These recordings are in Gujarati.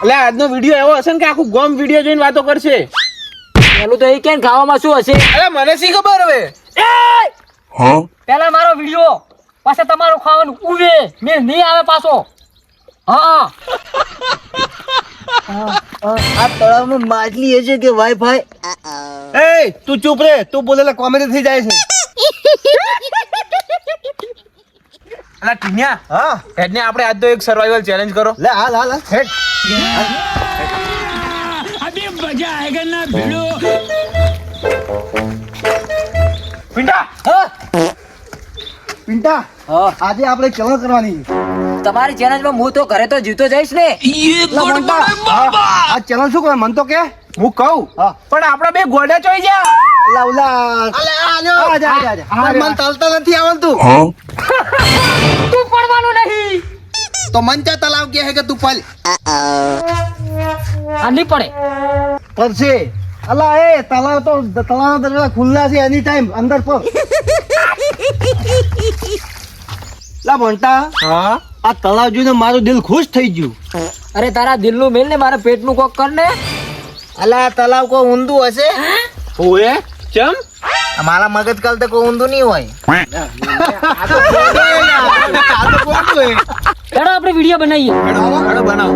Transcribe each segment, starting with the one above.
એટલે આજનો વિડિયો એવો હશે ને કે આખું ગોમ વિડિયો જોઈને વાતો કરશે. પેલું તો એ કે ખાવામાં શું હશે? અરે મને શી ખબર હવે. પેલા મારો વિડિયો પાછા તમારું ખાવાનું ઉવે મેં નહીં આવે પાછો. હા આ તળાવમાં માછલી હશે કે વાઈફાઈ? એ તું ચૂપ રે, તું બોલેલા કોમેડી થઈ જાય છે. અલા ટીન્યા, હા હેડને આપણે આજ તો એક સર્વાઈવલ ચેલેન્જ કરો. લે હાલ હાલ હેડ. પિંટા, હા પિંટા, આજે આપણે ચલણ કરવાની. તમારી ચેલેન્જમાં હું તો ઘરે તો જીવતો જઈશ ને. લા મોન્ટા, આ ચલણ શું કરે મન તો કે? હું કહું હા. પણ આપણા બે ગોડા ચોઈ જા. મન ચાલતા નથી આવડતું. તું પડવાનું નહીં. તો મંચા તલાવ કે હે કે તું પલ આ નહીં પડે. પડશે. અલા એ તલાવ દરવાજા ખુલ્લા છે એની ટાઈમ અંદર પર. લા મોન્ટા, હા આ તલાવ જોઈને મારું દિલ ખુશ થઈ ગયું. અરે તારા દિલનું મેલ ને મારા પેટનું કોક કર ને. અલા તલાવ કોઈ ઊંધું હશે? ઓએ ચમ મારા મગજ કાલ તો કોઈ ઊંધું નહીં હોય. ચાલો આપણે વિડીયો બનાવીએ. બનાવો.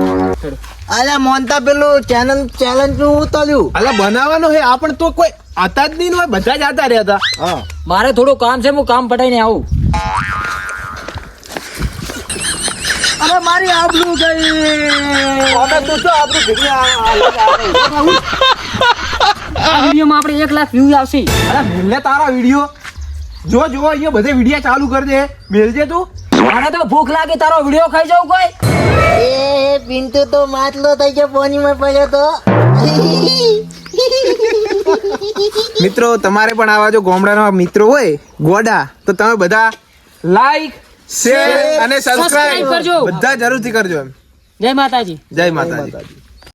અલા મોનતા પેલું ચેલેન્જ નું ઉતાર્યું. અલા બનાવવાનો હે આ પણ તો કોઈ આતા જ નહીં હોય, બધા જ આતા રહ્યા હતા. મારે થોડું કામ છે, હું કામ પટાઈને આવું. અરે મારી આબરૂ ગઈ. હવે તું શું આબરૂ ભેગી આ વિડીયોમાં આપણે 1 લાખ વ્યૂ આવશે. અરે મેલને તારા વિડિયો જો અહીંયા બધે વિડિયો ચાલુ કરી દે. મેલજે તું. મને તો ભૂખ લાગી, તારો વિડીયો ખાઈ જાવ કોઈ. એ પિન્ટુ તો માટલો થઈ ગયો પાણીમાં પડ્યો તો. મિત્રો તમારે પણ આવા જો ગામડાના મિત્રો હોય ગોડા તો તમે બધા લાઈક શેર અને સબસ્ક્રાઇબ કરજો. બધા જરૂરથી કરજો. એમ જય માતાજી. જય માતાજી.